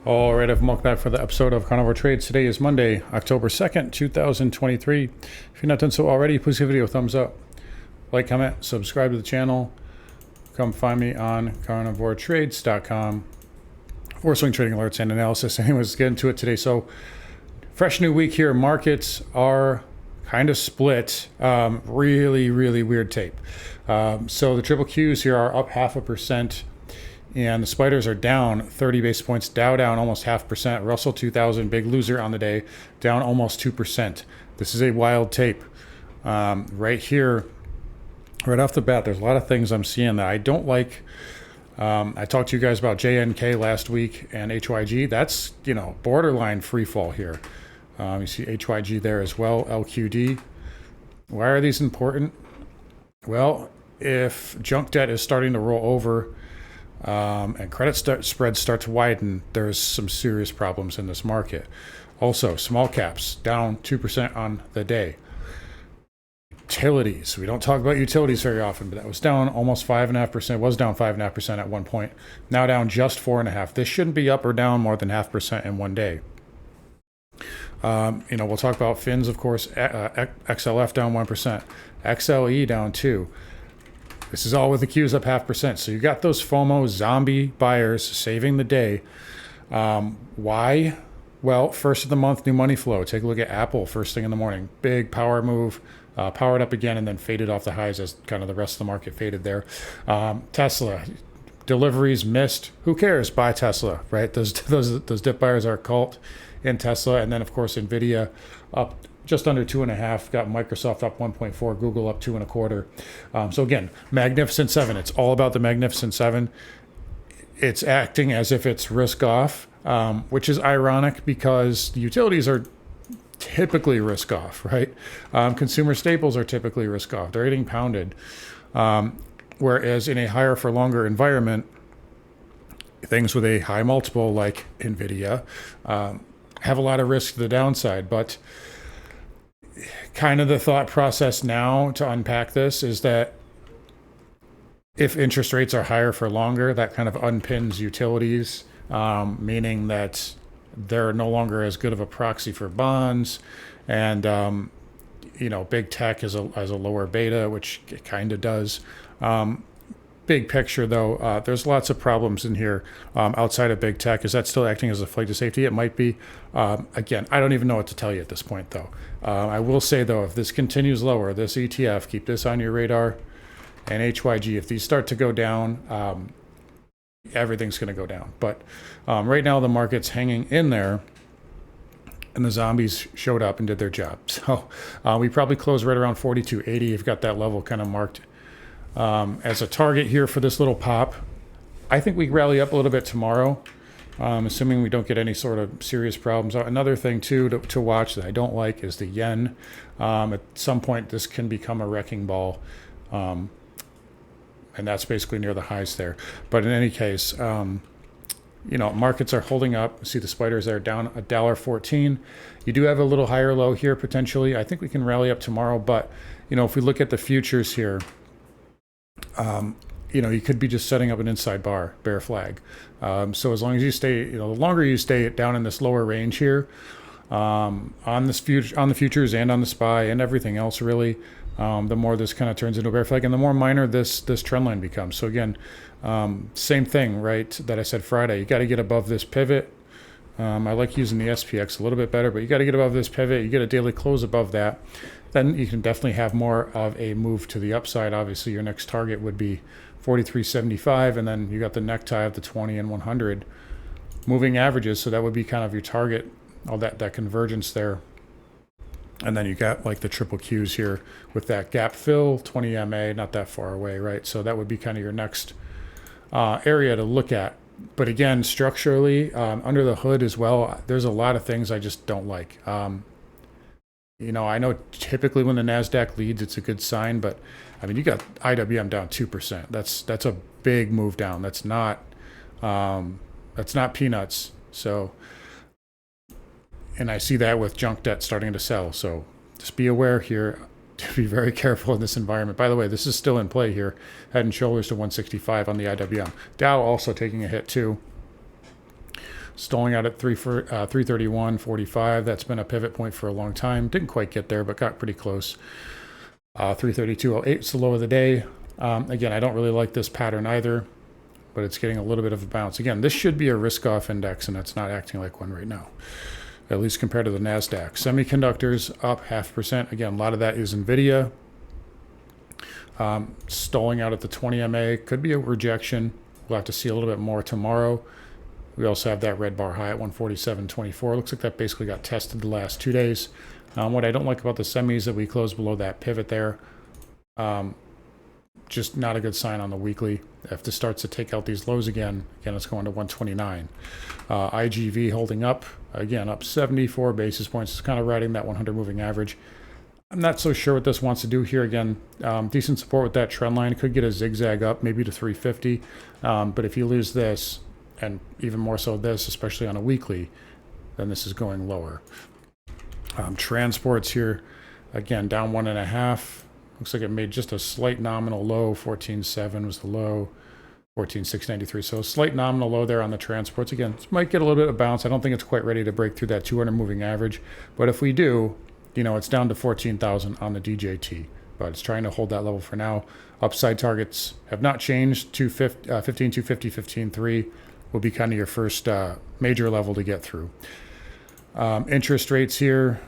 All right, welcome back for the episode of Carnivore Trades. Today is Monday, October 2nd, 2023. If you're not done so already, please give the video a thumbs up. Like, comment, subscribe to the channel. Come find me on carnivoretrades.com for swing trading alerts and analysis. Anyways, let's get into it today. So, fresh new week here. Markets are kind of split. Really weird tape. So the triple Qs here are up 0.5%. And the spiders are down 30 basis points. Dow down almost 0.5%. Russell 2000, big loser on the day, down almost 2%. This is a wild tape. Right here, right off the bat, there's a lot of things I'm seeing that I don't like. I talked to you guys about JNK last week and HYG. That's, borderline free fall here. You see HYG there as well, LQD. Why are these important? Well, if junk debt is starting to roll over, and credit spreads start to widen, there's some serious problems in this market. Also, small caps down 2% on the day. Utilities, we don't talk about utilities very often, but that was down almost 5.5%. Was down 5.5% at one point. Now down just 4.5%. This shouldn't be up or down more than 0.5% in one day. We'll talk about fins, of course. XLF down 1%. XLE down 2%. This is all with the Qs up 0.5%. So you got those FOMO zombie buyers saving the day. Why? Well, first of the month, new money flow. Take a look at Apple first thing in the morning. Big power move, powered up again and then faded off the highs as kind of the rest of the market faded there. Tesla, deliveries missed. Who cares? Buy Tesla, right? Those dip buyers are a cult in Tesla. And then, of course, NVIDIA up just under 2.5, got Microsoft up 1.4, Google up 2.25. So again, Magnificent Seven. It's all about the Magnificent Seven. It's acting as if it's risk off, which is ironic because the utilities are typically risk off, right? Consumer staples are typically risk off. They're getting pounded. Whereas in a higher for longer environment, things with a high multiple like NVIDIA have a lot of risk to the downside, but kind of the thought process now to unpack this is that if interest rates are higher for longer, that kind of unpins utilities, meaning that they're no longer as good of a proxy for bonds. And, big tech has a lower beta, which it kind of does. Big picture, though, there's lots of problems in here outside of big tech. Is that still acting as a flight to safety? It might be. Again, I don't even know what to tell you at this point, though. I will say, though, if this continues lower, this ETF, keep this on your radar. And HYG, if these start to go down, everything's going to go down. But right now, the market's hanging in there. And the zombies showed up and did their job. So we probably close right around 42.80. You've got that level kind of marked as a target here for this little pop. I think we rally up a little bit tomorrow, assuming we don't get any sort of serious problems. Another thing, too, to watch that I don't like is the yen. At some point, this can become a wrecking ball, and that's basically near the highs there. But in any case, markets are holding up. See the spiders there down $1.14. You do have a little higher low here potentially. I think we can rally up tomorrow. But, if we look at the futures here, you could be just setting up an inside bear flag. So as long as you stay, the longer you stay down in this lower range here, on the futures and on the SPY and everything else really, the more this kind of turns into a bear flag and the more minor this trend line becomes. So again, same thing, right, that I said Friday. You got to get above this pivot. I like using the SPX a little bit better, but you got to get above this pivot. You get a daily close above that. Then you can definitely have more of a move to the upside. Obviously, your next target would be 43.75, and then you got the necktie of the 20 and 100 moving averages. So that would be kind of your target, all that convergence there. And then you got like the triple Qs here with that gap fill, 20 MA, not that far away, right? So that would be kind of your next area to look at. But again, structurally, under the hood as well, there's a lot of things I just don't like. I know typically when the NASDAQ leads, it's a good sign, but I mean, you got IWM down 2%. That's a big move down. That's not peanuts. So, and I see that with junk debt starting to sell. So just be aware here to be very careful in this environment. By the way, this is still in play here. Head and shoulders to 165 on the IWM. Dow also taking a hit too. stalling out at 331.45. That's been a pivot point for a long time. Didn't quite get there, but got pretty close. 332.08 is the low of the day. Again, I don't really like this pattern either, but it's getting a little bit of a bounce. Again, this should be a risk-off index, and it's not acting like one right now, at least compared to the NASDAQ. Semiconductors up 0.5%. Again, a lot of that is NVIDIA. Stalling out at the 20 MA. Could be a rejection. We'll have to see a little bit more tomorrow. We also have that red bar high at 147.24. Looks like that basically got tested the last 2 days. What I don't like about the semis is that we closed below that pivot there. Just not a good sign on the weekly. If this starts to take out these lows again, it's going to 129. IGV holding up, again, up 74 basis points. It's kind of riding that 100 moving average. I'm not so sure what this wants to do here. Again, decent support with that trend line. Could get a zigzag up, maybe to 350. But if you lose this, and even more so this, especially on a weekly, then this is going lower. Transports here, again, down 1.5. Looks like it made just a slight nominal low. 14.7 was the low. 14.693. So a slight nominal low there on the transports. Again, this might get a little bit of bounce. I don't think it's quite ready to break through that 200 moving average. But if we do, it's down to 14,000 on the DJT. But it's trying to hold that level for now. Upside targets have not changed. 15,250, 15.3 will be kind of your first major level to get through. Interest rates here.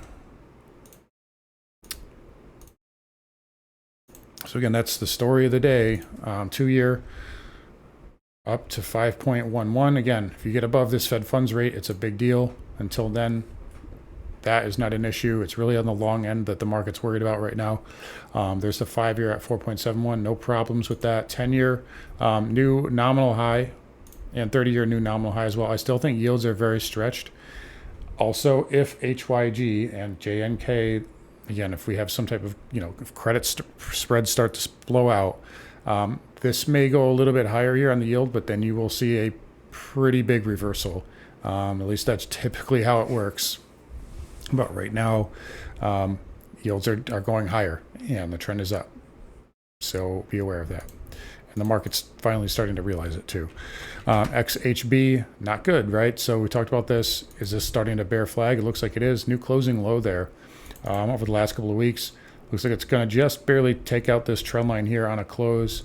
So again, that's the story of the day. 2-year up to 5.11. Again, if you get above this Fed funds rate, it's a big deal. Until then, that is not an issue. It's really on the long end that the market's worried about right now. There's the 5-year at 4.71. No problems with that. 10-year new nominal high, and 30-year new nominal high as well. I still think yields are very stretched. Also, if HYG and JNK, again, if we have some type of, if credit spreads start to blow out, this may go a little bit higher here on the yield, but then you will see a pretty big reversal. At least that's typically how it works. But right now, yields are going higher, and the trend is up. So be aware of that. And the market's finally starting to realize it too. XHB, not good, right? So we talked about this. Is this starting to bear flag? It looks like it is. New closing low there over the last couple of weeks. Looks like it's going to just barely take out this trend line here on a close.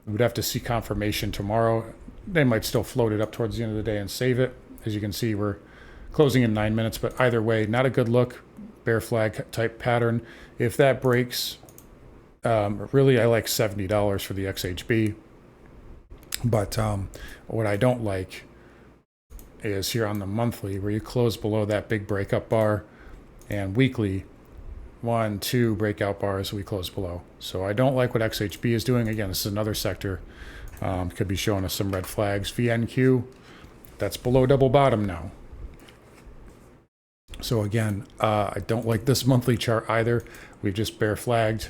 We'd have to see confirmation tomorrow. They might still float it up towards the end of the day and save it. As you can see, we're closing in 9 minutes, but either way, not a good look. Bear flag type pattern. If that breaks, really, I like $70 for the XHB. But what I don't like is here on the monthly, where you close below that big breakup bar, and weekly, 1, 2 breakout bars we close below. So I don't like what XHB is doing. Again, this is another sector. Could be showing us some red flags. VNQ, that's below double bottom now. So again, I don't like this monthly chart either. We've just bear flagged,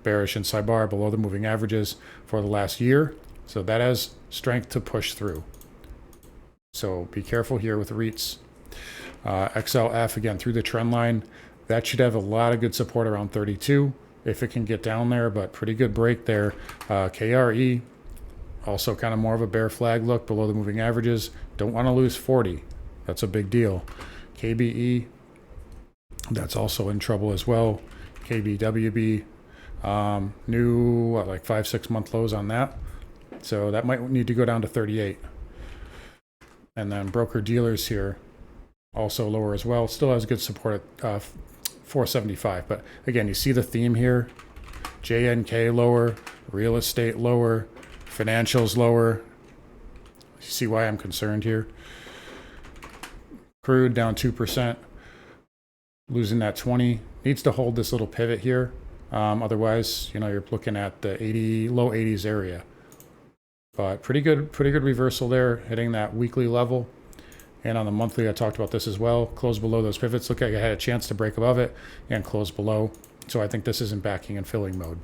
bearish inside bar below the moving averages for the last year. So that has strength to push through. So be careful here with REITs. XLF, again, through the trend line. That should have a lot of good support around 32 if it can get down there, but pretty good break there. KRE, also kind of more of a bear flag look below the moving averages. Don't want to lose 40. That's a big deal. KBE, that's also in trouble as well. KBWB, new, like 5-6 month lows on that. So that might need to go down to 38. And then broker dealers here, also lower as well. Still has good support at 475. But again, you see the theme here. JNK lower, real estate lower, financials lower. You see why I'm concerned here. Crude down 2%. Losing that 20. Needs to hold this little pivot here. Otherwise, you're looking at the low 80s area. But pretty good reversal there, hitting that weekly level. And on the monthly, I talked about this as well. Close below those pivots. Look like I had a chance to break above it and close below. So I think this is in backing and filling mode.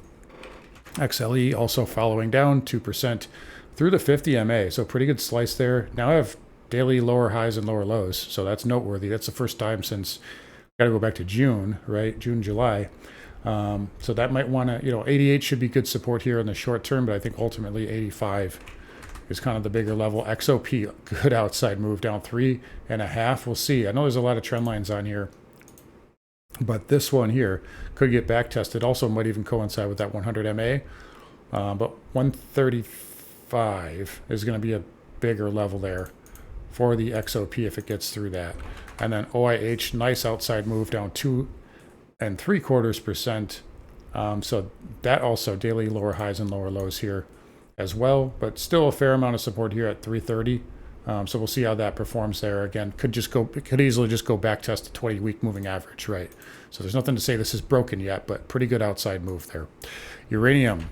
XLE also following down 2% through the 50 MA. So pretty good slice there. Now I have daily lower highs and lower lows. So that's noteworthy. That's the first time since, got to go back to June, right? June, July. So that might want to, 88 should be good support here in the short term, but I think ultimately 85 is kind of the bigger level. XOP, good outside move down 3.5. We'll see. I know there's a lot of trend lines on here, but this one here could get back tested. Also might even coincide with that 100 MA. But 135 is going to be a bigger level there for the XOP if it gets through that. And then OIH, nice outside move down 2.75%. So that also daily lower highs and lower lows here as well, but still a fair amount of support here at 330. So we'll see how that performs there. Again, could easily just go back test the 20-week moving average, right? So there's nothing to say this is broken yet, but pretty good outside move there. Uranium,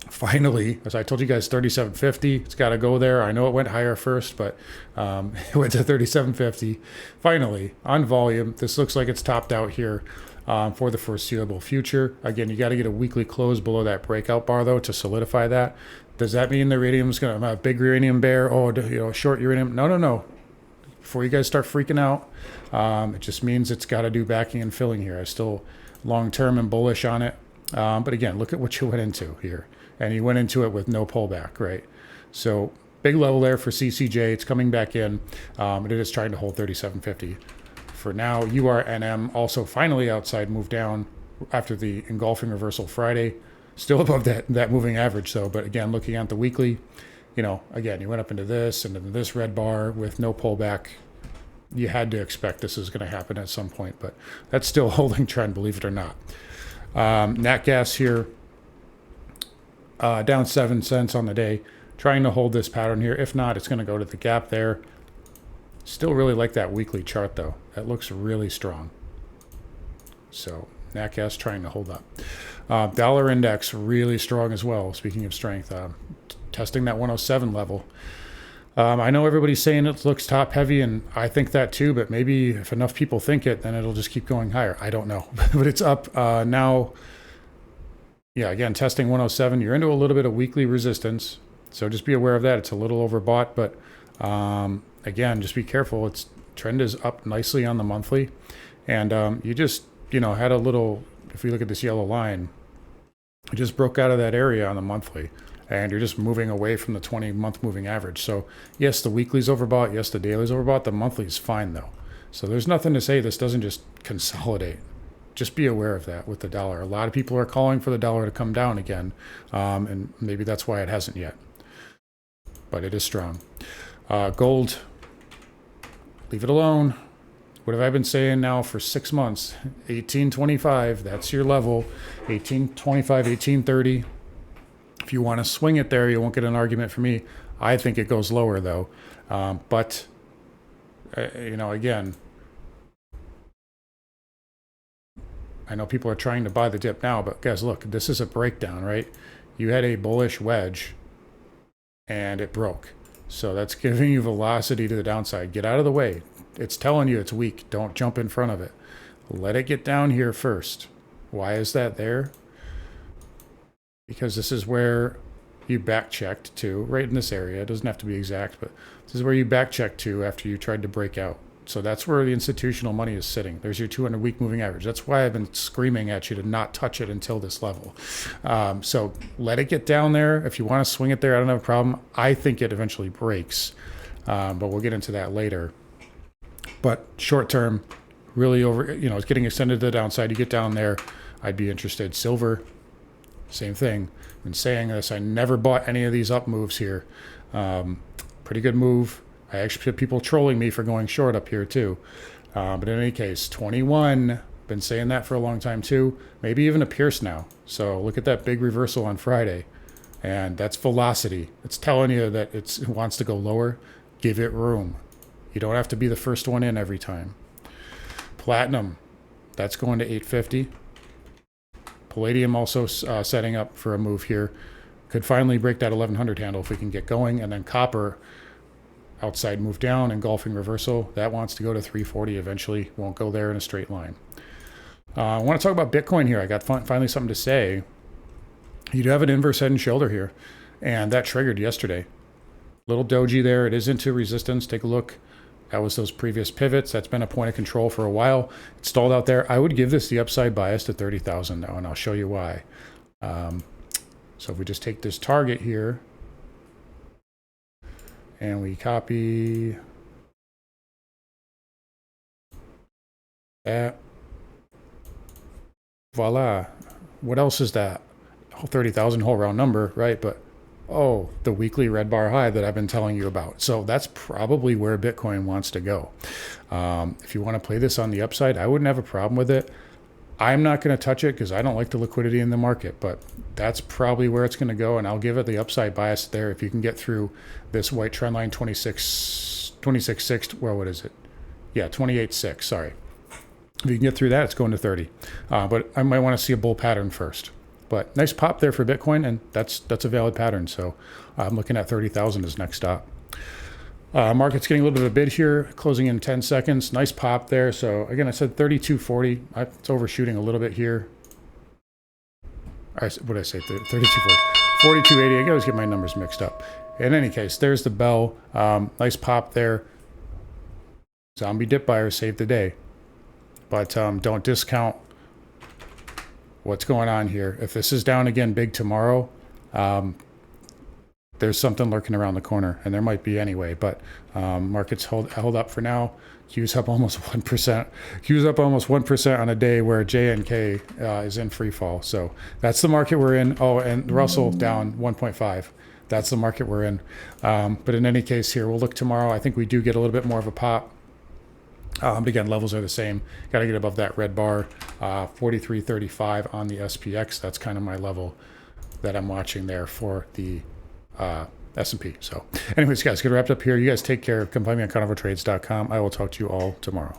finally, as I told you guys, 37.50. It's got to go there. I know it went higher first, but it went to 37.50. Finally, on volume, this looks like it's topped out here for the foreseeable future. Again, you got to get a weekly close below that breakout bar, though, to solidify that. Does that mean the uranium's going to have a big uranium bear? Oh, short uranium? No. Before you guys start freaking out, it just means it's got to do backing and filling here. I still long-term and bullish on it. But again, look at what you went into here. And you went into it with no pullback, right? So big level there for CCJ. It's coming back in. It is trying to hold 37.50. For now, URNM also finally outside moved down after the engulfing reversal Friday. Still above that moving average, though. But again, looking at the weekly, again, you went up into this and into this red bar with no pullback. You had to expect this is going to happen at some point, but that's still holding trend, believe it or not. Nat gas here, down 7 cents on the day, trying to hold this pattern here. If not, it's going to go to the gap there. Still really like that weekly chart, though. That looks really strong. So nat gas trying to hold up. Dollar index really strong as well. Speaking of strength, testing that 107 level. I know everybody's saying it looks top heavy, and I think that too, but maybe if enough people think it, then it'll just keep going higher. I don't know. But it's up now. Yeah, again, testing 107. You're into a little bit of weekly resistance, so just be aware of that. It's a little overbought, but again, just be careful. Its trend is up nicely on the monthly, and you just had a little. If we look at this yellow line, it just broke out of that area on the monthly, and you're just moving away from the 20-month moving average. So yes, the weekly's overbought. Yes, the daily's overbought. The monthly's fine though. So there's nothing to say this doesn't just consolidate. Just be aware of that with the dollar. A lot of people are calling for the dollar to come down again, and maybe that's why it hasn't yet. But it is strong. Gold, leave it alone. What have I been saying now for 6 months? 1825, that's your level. 1825, 1830. If you want to swing it there, you won't get an argument from me. I think it goes lower, though. But again, I know people are trying to buy the dip now, but guys, look, this is a breakdown, right? You had a bullish wedge, and it broke. So that's giving you velocity to the downside. Get out of the way. It's telling you it's weak. Don't jump in front of it. Let it get down here first. Why is that there? Because this is where you back checked to, right in this area. It doesn't have to be exact, but this is where you back checked to after you tried to break out. So that's where the institutional money is sitting. There's your 200-week moving average. That's why I've been screaming at you to not touch it until this level. So let it get down there. If you want to swing it there, I don't have a problem. I think it eventually breaks, but we'll get into that later. But short term, really it's getting extended to the downside. You get down there, I'd be interested. Silver, same thing. I've been saying this. I never bought any of these up moves here. Pretty good move. I actually have people trolling me for going short up here too. But in any case, 21, been saying that for a long time too. Maybe even a Pierce now. So look at that big reversal on Friday. And that's velocity. It's telling you that it wants to go lower. Give it room. You don't have to be the first one in every time. Platinum, that's going to 850. Palladium also setting up for a move here. Could finally break that 1100 handle if we can get going. And then copper, outside move down, engulfing reversal. That wants to go to 340 eventually. Won't go there in a straight line. I want to talk about Bitcoin here. I got finally something to say. You do have an inverse head and shoulder here, and that triggered yesterday. Little doji there. It is into resistance. Take a look. That was those previous pivots. That's been a point of control for a while. It's stalled out there. I would give this the upside bias to 30,000 now, and I'll show you why. So if we just take this target here, and we copy that. Voila. What else is that? 30,000 whole round number, right? But oh, the weekly red bar high that I've been telling you about. So that's probably where Bitcoin wants to go. If you want to play this on the upside, I wouldn't have a problem with it. I'm not going to touch it because I don't like the liquidity in the market, but that's probably where it's going to go, and I'll give it the upside bias there if you can get through this white trend line 26.6. Well, what is it? Yeah, 28.6. Sorry. If you can get through that, it's going to 30. But I might want to see a bull pattern first. But nice pop there for Bitcoin, and that's a valid pattern. So I'm looking at 30,000 as next stop. Market's getting a little bit of a bid here, closing in 10 seconds. Nice pop there. So again, I said 32.40. It's overshooting a little bit here. What did I say? 32.40. 42.80. I always get my numbers mixed up. In any case, there's the bell. Nice pop there. Zombie dip buyers saved the day. But don't discount what's going on here. If this is down again big tomorrow, there's something lurking around the corner, and there might be anyway. But markets held up for now. Q's up almost 1%. Q's up almost 1% on a day where JNK is in free fall. So that's the market we're in. Oh, and Russell down 1.5. That's the market we're in. But in any case here, we'll look tomorrow. I think we do get a little bit more of a pop. But again, levels are the same. Got to get above that red bar, 43.35 on the SPX. That's kind of my level that I'm watching there for the S&P. So anyways, guys, get wrapped up here. You guys take care. Come find me on carnivoretrades.com. I will talk to you all tomorrow.